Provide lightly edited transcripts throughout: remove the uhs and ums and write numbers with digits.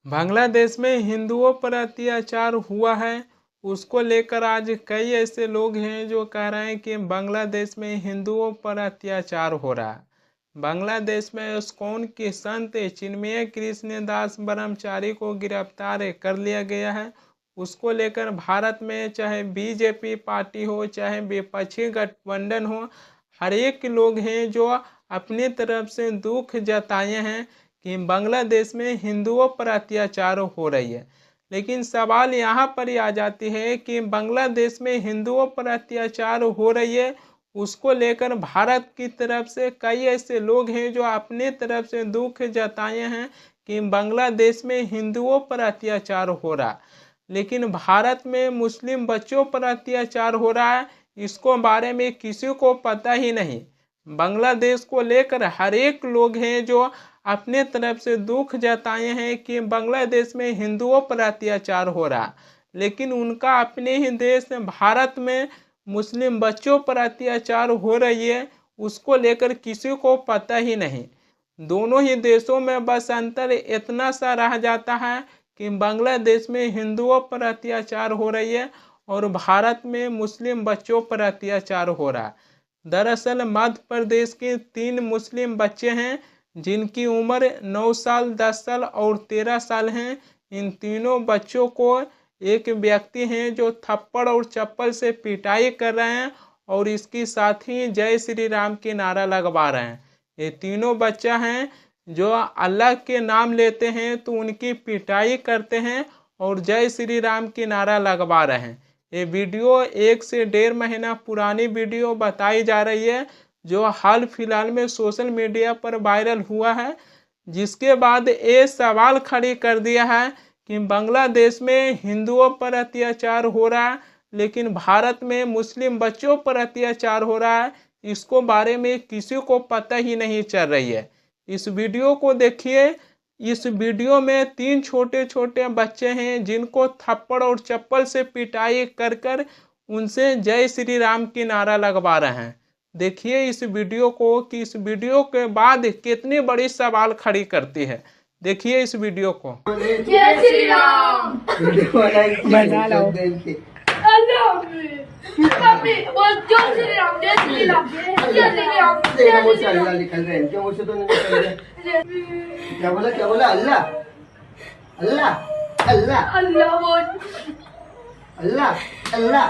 बांग्लादेश में हिंदुओं पर अत्याचार हुआ है, उसको लेकर आज कई ऐसे लोग हैं जो कह रहे हैं कि बांग्लादेश में हिंदुओं पर अत्याचार हो रहा है। बांग्लादेश में इस्कॉन के संत चिन्मय कृष्ण दास ब्रह्मचारी को गिरफ्तार कर लिया गया है। उसको लेकर भारत में चाहे बीजेपी पार्टी हो चाहे विपक्षी गठबंधन हो, हर एक लोग हैं जो अपनी तरफ से दुख जताए हैं कि बांग्लादेश में हिंदुओं पर अत्याचार हो रही है। लेकिन सवाल यहाँ पर ही आ जाती है कि बांग्लादेश में हिंदुओं पर अत्याचार हो रही है, उसको लेकर भारत की तरफ से कई ऐसे लोग हैं जो अपनी तरफ से दुख जताए हैं कि बांग्लादेश में हिंदुओं पर अत्याचार हो रहा है। लेकिन भारत में मुस्लिम बच्चों पर अत्याचार हो रहा है, इसको बारे में किसी को पता ही नहीं। बांग्लादेश को लेकर हर एक लोग हैं जो अपने तरफ से दुख जताए हैं कि बांग्लादेश में हिंदुओं पर अत्याचार हो रहा, लेकिन उनका अपने ही देश भारत में मुस्लिम बच्चों पर अत्याचार हो रही है, उसको लेकर किसी को पता ही नहीं। दोनों ही देशों में बस अंतर इतना सा रह जाता है कि बांग्लादेश में हिंदुओं पर अत्याचार हो रही है और भारत में मुस्लिम बच्चों पर अत्याचार हो रहा है। दरअसल मध्य प्रदेश के 3 मुस्लिम बच्चे हैं जिनकी उम्र 9 साल, 10 साल और 13 साल हैं। इन तीनों बच्चों को एक व्यक्ति हैं जो थप्पड़ और चप्पल से पिटाई कर रहे हैं और इसके साथ ही जय श्री राम की नारा लगवा रहे हैं। ये तीनों बच्चा हैं जो अल्लाह के नाम लेते हैं तो उनकी पिटाई करते हैं और जय श्री राम की नारा लगवा रहे हैं। ये वीडियो 1 से 1.5 महीना पुरानी वीडियो बताई जा रही है जो हाल फिलहाल में सोशल मीडिया पर वायरल हुआ है, जिसके बाद ये सवाल खड़ी कर दिया है कि बांग्लादेश में हिंदुओं पर अत्याचार हो रहा है लेकिन भारत में मुस्लिम बच्चों पर अत्याचार हो रहा है, इसको बारे में किसी को पता ही नहीं चल रही है। इस वीडियो को देखिए। इस वीडियो में 3 छोटे छोटे बच्चे हैं जिनको थप्पड़ और चप्पल से पिटाई कर कर उनसे जय श्री राम की नारा लगवा रहे हैं। देखिए इस वीडियो को कि इस वीडियो के बाद कितनी बड़ी सवाल खड़ी करती है। देखिए इस वीडियो को। जय श्री राम। बना लो। मम्मी वो जय श्री राम, जय श्री राम, जय श्री राम, जय श्री राम। निकल रहे हैं, क्यों मुझसे तो नहीं निकल रहे? क्या बोला अल्लाह अल्लाह अल्लाह अल्लाह बोल, अल्लाह अल्लाह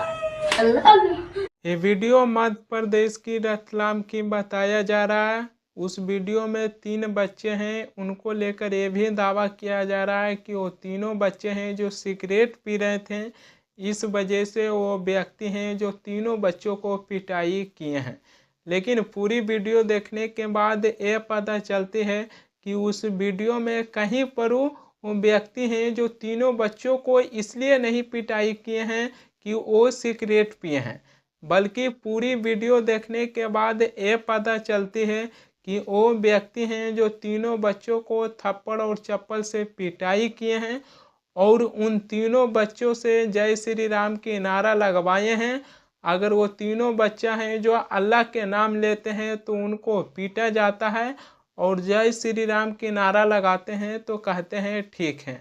अल्लाह। ये वीडियो मध्य प्रदेश की रतलाम की बताया जा रहा है। उस वीडियो में 3 बच्चे हैं, उनको लेकर ये भी दावा किया जा रहा है कि वो तीनों बच्चे हैं जो सिगरेट पी रहे थे, इस वजह से वो व्यक्ति हैं जो तीनों बच्चों को पिटाई किए हैं। लेकिन पूरी वीडियो देखने के बाद ये पता चलती है कि उस वीडियो में कहीं पर वो व्यक्ति हैं जो तीनों बच्चों को इसलिए नहीं पिटाई किए हैं कि वो सिगरेट पिए हैं, बल्कि पूरी वीडियो देखने के बाद ये पता चलती है कि वो व्यक्ति हैं जो तीनों बच्चों को थप्पड़ और चप्पल से पिटाई किए हैं और उन तीनों बच्चों से जय श्री राम की नारा लगवाए हैं। अगर वो तीनों बच्चा हैं जो अल्लाह के नाम लेते हैं तो उनको पीटा जाता है और जय श्री राम की नारा लगाते हैं तो कहते हैं ठीक है।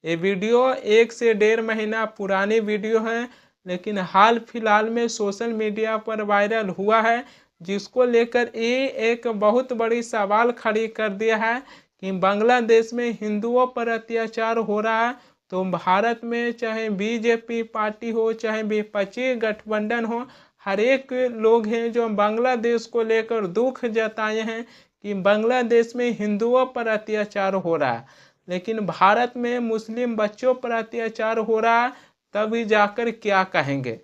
ये वीडियो 1 से 1.5 महीना पुरानी वीडियो है, लेकिन हाल फिलहाल में सोशल मीडिया पर वायरल हुआ है, जिसको लेकर ये एक बहुत बड़ी सवाल खड़ी कर दिया है कि बांग्लादेश में हिंदुओं पर अत्याचार हो रहा है तो भारत में चाहे बीजेपी पार्टी हो चाहे विपक्षी गठबंधन हो, हर एक लोग हैं जो बांग्लादेश को लेकर दुख जताए हैं कि बांग्लादेश में हिंदुओं पर अत्याचार हो रहा है, लेकिन भारत में मुस्लिम बच्चों पर अत्याचार हो रहा है, तभी जाकर क्या कहेंगे।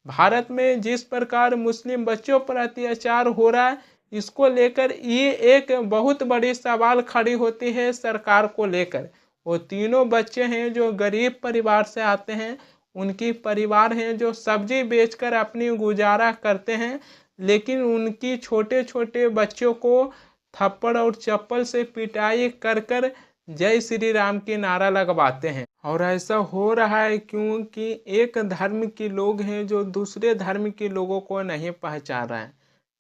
भारत में जिस प्रकार मुस्लिम बच्चों पर अत्याचार हो रहा है, इसको लेकर ये एक बहुत बड़ी सवाल खड़ी होती है सरकार को लेकर। वो तीनों बच्चे हैं जो गरीब परिवार से आते हैं, उनकी परिवार हैं जो सब्जी बेचकर अपनी गुजारा करते हैं, लेकिन उनकी छोटे छोटे बच्चों को थप्पड़ और चप्पल से पिटाई कर कर जय श्री राम की नारा लगवाते हैं। और ऐसा हो रहा है क्योंकि एक धर्म के लोग हैं जो दूसरे धर्म के लोगों को नहीं पहचान रहे हैं।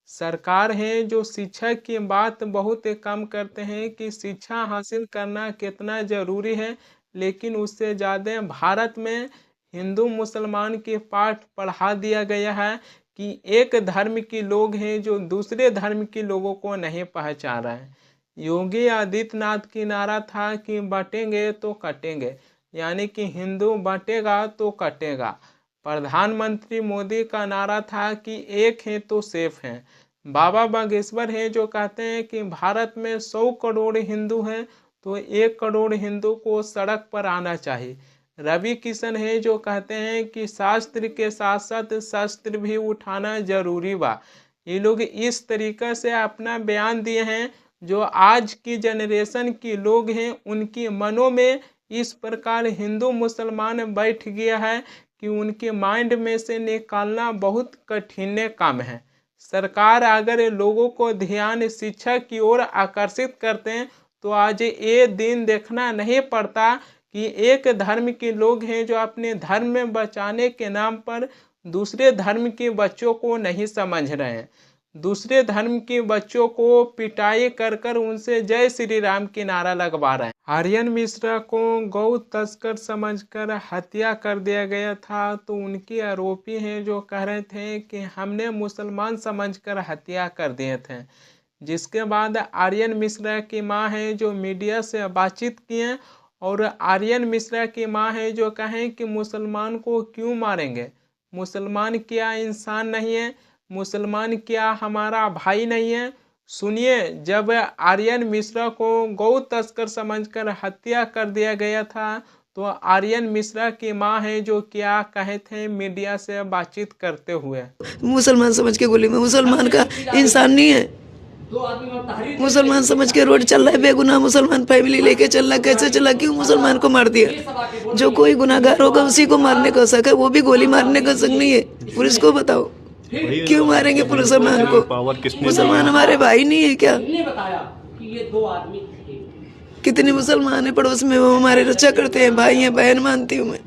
सरकार है जो शिक्षा की बात बहुत कम करते हैं कि शिक्षा हासिल करना कितना ज़रूरी है, लेकिन उससे ज़्यादा भारत में हिंदू मुसलमान के पाठ पढ़ा दिया गया है कि एक धर्म के लोग हैं जो दूसरे धर्म के लोगों को नहीं पहचान रहे हैं। योगी आदित्यनाथ की नारा था कि बटेंगे तो कटेंगे, यानी कि हिंदू बटेगा तो कटेगा। प्रधानमंत्री मोदी का नारा था कि एक है तो सेफ है। बाबा बागेश्वर हैं जो कहते हैं कि भारत में 100 करोड़ हिंदू हैं तो 1 करोड़ हिंदू को सड़क पर आना चाहिए। रवि किशन है जो कहते हैं कि शास्त्र के साथ साथ शस्त्र भी उठाना जरूरी बा। ये लोग इस तरीके से अपना बयान दिए हैं जो आज की जनरेशन के लोग हैं उनकी मनों में इस प्रकार हिंदू मुसलमान बैठ गया है कि उनके माइंड में से निकालना बहुत कठिन काम है। सरकार अगर लोगों को ध्यान शिक्षा की ओर आकर्षित करते हैं तो आज ये दिन देखना नहीं पड़ता कि एक धर्म के लोग हैं जो अपने धर्म में बचाने के नाम पर दूसरे धर्म के बच्चों को नहीं समझ रहे हैं, दूसरे धर्म के बच्चों को पिटाई कर कर उनसे जय श्री राम की नारा लगवा रहे हैं। आर्यन मिश्रा को गौ तस्कर समझकर हत्या कर दिया गया था तो उनके आरोपी हैं जो कह रहे थे कि हमने मुसलमान समझकर हत्या कर दिए थे। जिसके बाद आर्यन मिश्रा की मां है जो मीडिया से बातचीत किए और आर्यन मिश्रा की मां है जो कहें कि मुसलमान को क्यों मारेंगे, मुसलमान क्या इंसान नहीं है, मुसलमान क्या हमारा भाई नहीं है। सुनिए, जब आर्यन मिश्रा को गौ तस्कर समझकर हत्या कर दिया गया था तो आर्यन मिश्रा की मां है जो क्या कहे थे मीडिया से बातचीत करते हुए। मुसलमान समझ के गोली में, मुसलमान का इंसान नहीं है, मुसलमान समझ के रोड चल रहा है, बेगुनाह मुसलमान फैमिली लेके चल रहा है, कैसे चला, क्यों मुसलमान को मार दिया। जो कोई गुनाहगार होगा उसी को मारने का शक है, वो भी गोली मारने का शक नहीं है। पुलिस को बताओ क्यों मारेंगे मुसलमान को, मुसलमान हमारे भाई नहीं है क्या। कितने मुसलमान है पड़ोस में, वो हमारे रक्षा करते हैं, भाई हैं, बहन मानती हूँ मैं।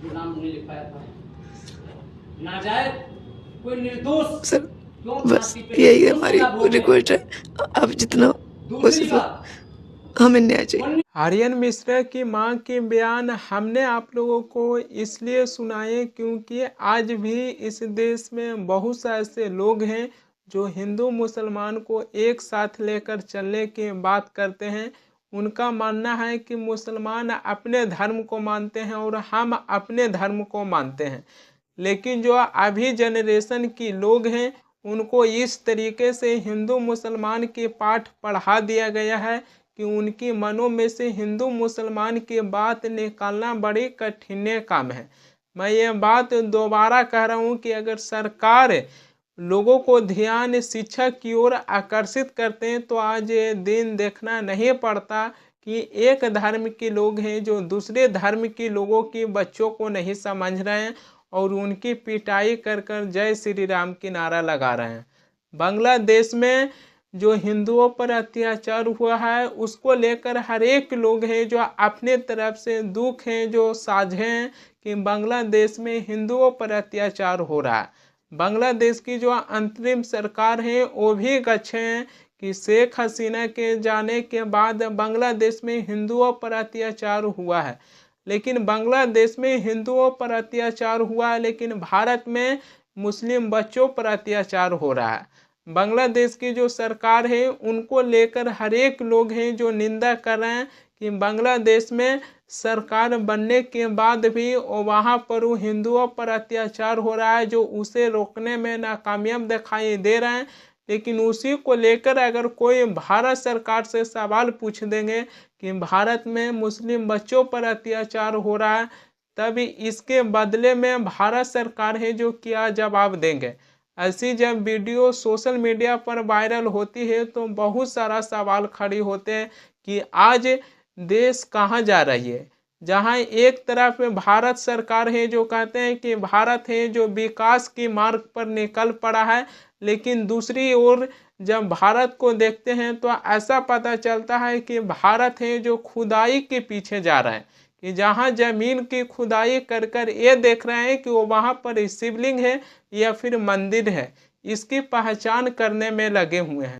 सर बस यही हमारी रिक्वेस्ट है, आप जितना कोशिश हमें न्याय चाहिए। आर्यन मिश्रा की मां के बयान हमने आप लोगों को इसलिए सुनाए क्योंकि आज भी इस देश में बहुत से ऐसे लोग हैं जो हिंदू मुसलमान को एक साथ लेकर चलने की बात करते हैं। उनका मानना है कि मुसलमान अपने धर्म को मानते हैं और हम अपने धर्म को मानते हैं, लेकिन जो अभी जनरेशन की लोग हैं उनको इस तरीके से हिंदू मुसलमान के पाठ पढ़ा दिया गया है कि उनकी मनों में से हिंदू मुसलमान की बात निकालना बड़ी कठिन काम है। मैं ये बात दोबारा कह रहा हूँ कि अगर सरकार लोगों को ध्यान शिक्षा की ओर आकर्षित करते हैं तो आज ये दिन देखना नहीं पड़ता कि एक धर्म के लोग हैं जो दूसरे धर्म के लोगों के बच्चों को नहीं समझ रहे हैं और उनकी पिटाई कर कर जय श्री राम की नारा लगा रहे हैं। बांग्लादेश में जो हिंदुओं पर अत्याचार हुआ है उसको लेकर हर एक लोग हैं जो अपने तरफ से दुख हैं जो साझे हैं कि बांग्लादेश में हिंदुओं पर अत्याचार हो रहा है। बांग्लादेश की जो अंतरिम सरकार है वो भी गच्छे हैं कि शेख हसीना के जाने के बाद बांग्लादेश में हिंदुओं पर अत्याचार हुआ है, लेकिन बांग्लादेश में हिंदुओं पर अत्याचार हुआ है लेकिन भारत में मुस्लिम बच्चों पर अत्याचार हो रहा है। बांग्लादेश की जो सरकार है उनको लेकर हर एक लोग हैं जो निंदा कर रहे हैं कि बांग्लादेश में सरकार बनने के बाद भी वहाँ पर हिंदुओं पर अत्याचार हो रहा है जो उसे रोकने में नाकामयाब दिखाई दे रहे हैं। लेकिन उसी को लेकर अगर कोई भारत सरकार से सवाल पूछ देंगे कि भारत में मुस्लिम बच्चों पर अत्याचार हो रहा है, तभी इसके बदले में भारत सरकार है जो क्या जवाब देंगे। ऐसी जब वीडियो सोशल मीडिया पर वायरल होती है तो बहुत सारा सवाल खड़े होते हैं कि आज देश कहाँ जा रही है, जहाँ एक तरफ भारत सरकार है जो कहते हैं कि भारत है जो विकास की मार्ग पर निकल पड़ा है, लेकिन दूसरी ओर जब भारत को देखते हैं तो ऐसा पता चलता है कि भारत है जो खुदाई के पीछे जा रहा है, कि जहाँ जमीन की खुदाई कर कर ये देख रहे हैं कि वो वहाँ पर शिवलिंग है या फिर मंदिर है, इसकी पहचान करने में लगे हुए हैं।